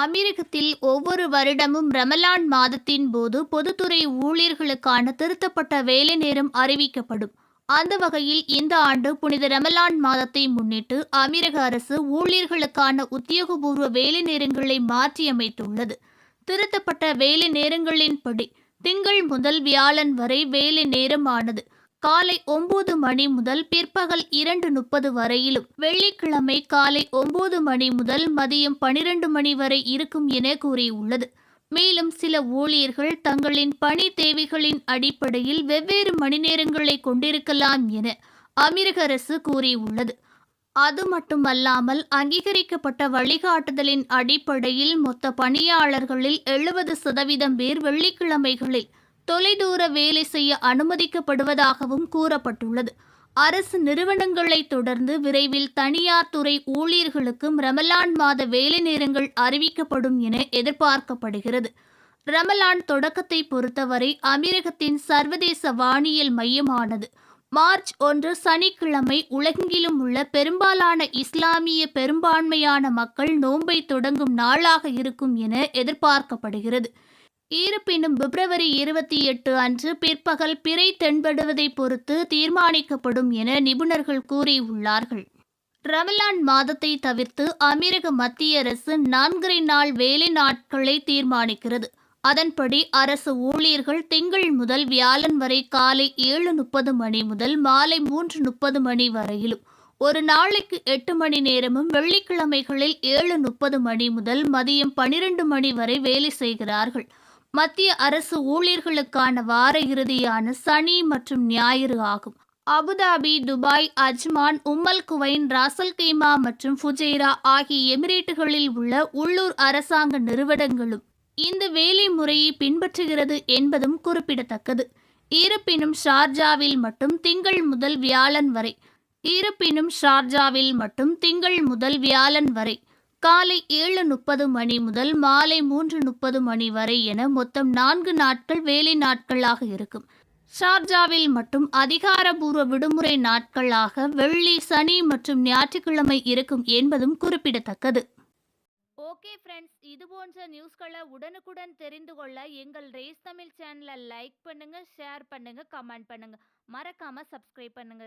அமீரகத்தில் ஒவ்வொரு வருடமும் ரமலான் மாதத்தின் போது பொதுத்துறை ஊழியர்களுக்கான திருத்தப்பட்ட வேலை நேரம் அறிவிக்கப்படும். அந்த வகையில் இந்த ஆண்டு புனித ரமலான் மாதத்தை முன்னிட்டு அமீரக அரசு ஊழியர்களுக்கான உத்தியோகபூர்வ வேலை நேரங்களை மாற்றியமைத்துள்ளது. திருத்தப்பட்ட வேலை நேரங்களின்படி திங்கள் முதல் வியாழன் வரை வேலை நேரமானது காலை 9 மணி முதல் பிற்பகல் 2:30 வரையிலும், வெள்ளிக்கிழமை காலை 9 மணி முதல் மதியம் 12 மணி வரை இருக்கும் என கூறியுள்ளது. மேலும் சில ஊழியர்கள் தங்களின் பணி தேவைகளின் அடிப்படையில் வெவ்வேறு மணி நேரங்களை கொண்டிருக்கலாம் என அமீரக அரசு கூறியுள்ளது. அது மட்டுமல்லாமல் அங்கீகரிக்கப்பட்ட வழிகாட்டுதலின் அடிப்படையில் மொத்த பணியாளர்களில் 70% பேர் வெள்ளிக்கிழமைகளில் தொலைதூர வேலை செய்ய அனுமதிக்கப்படுவதாகவும் கூறப்பட்டுள்ளது. அரசு நிறுவனங்களை தொடர்ந்து விரைவில் தனியார் துறை ஊழியர்களுக்கும் ரமலான் மாத வேலை நேரங்கள் அறிவிக்கப்படும் என எதிர்பார்க்கப்படுகிறது. ரமலான் தொடக்கத்தை பொறுத்தவரை அமீரகத்தின் சர்வதேச வானியல் மையமானது மார்ச் 1 சனிக்கிழமை உலகெங்கிலும் உள்ள பெரும்பாலான இஸ்லாமிய பெரும்பான்மையான மக்கள் நோன்பை தொடங்கும் நாளாக இருக்கும் என எதிர்பார்க்கப்படுகிறது. இருப்பினும் பிப்ரவரி 28 அன்று பிற்பகல் பிறை தென்படுவதை பொறுத்து தீர்மானிக்கப்படும் என நிபுணர்கள் கூறியுள்ளார்கள். ரமலான் மாதத்தை தவிர்த்து அமீரக மத்திய அரசு 4 நாள் வேலை நாட்களை தீர்மானிக்கிறது. அதன்படி அரசு ஊழியர்கள் திங்கள் முதல் வியாழன் வரை காலை 7:30 மணி முதல் மாலை 3:30 மணி வரையிலும், ஒரு நாளைக்கு 8 மணி நேரமும் வெள்ளிக்கிழமைகளில் 7:30 மணி முதல் மதியம் 12 மணி வரை வேலை செய்கிறார்கள். மத்திய அரசு ஊழியர்களுக்கான வார இறுதியான சனி மற்றும் ஞாயிறு ஆகும். அபுதாபி, துபாய், அஜ்மான், உம்மல் குவைன், ராசல் கைமா மற்றும் ஃபுஜைரா ஆகிய எமிரேட்டுகளில் உள்ள உள்ளூர் அரசாங்க நிறுவனங்களும் இந்த வேலை முறையை பின்பற்றுகிறது என்பதும் குறிப்பிடத்தக்கது. இருப்பினும் ஷார்ஜாவில் மட்டும் திங்கள் முதல் வியாழன் வரை காலை 7:30 மணி முதல் மாலை 3:30 மணி வரை என மொத்தம் 4 நாட்கள் வேலை நாட்களாக இருக்கும். ஷார்ஜாவில் மட்டும் அதிகாரபூர்வ விடுமுறை நாட்களாக வெள்ளி, சனி மற்றும் ஞாயிற்றுக்கிழமை இருக்கும் என்பதும் குறிப்பிடத்தக்கது. ஓகே ஃப்ரெண்ட்ஸ், இது போன்ற நியூஸ்களை உடனுக்குடன் தெரிந்து கொள்ள எங்கள் ரேஸ் தமிழ் சேனலை லைக் பண்ணுங்க, ஷேர் பண்ணுங்க, கமெண்ட் பண்ணுங்க, மறக்காம சப்ஸ்கிரைப் பண்ணுங்க.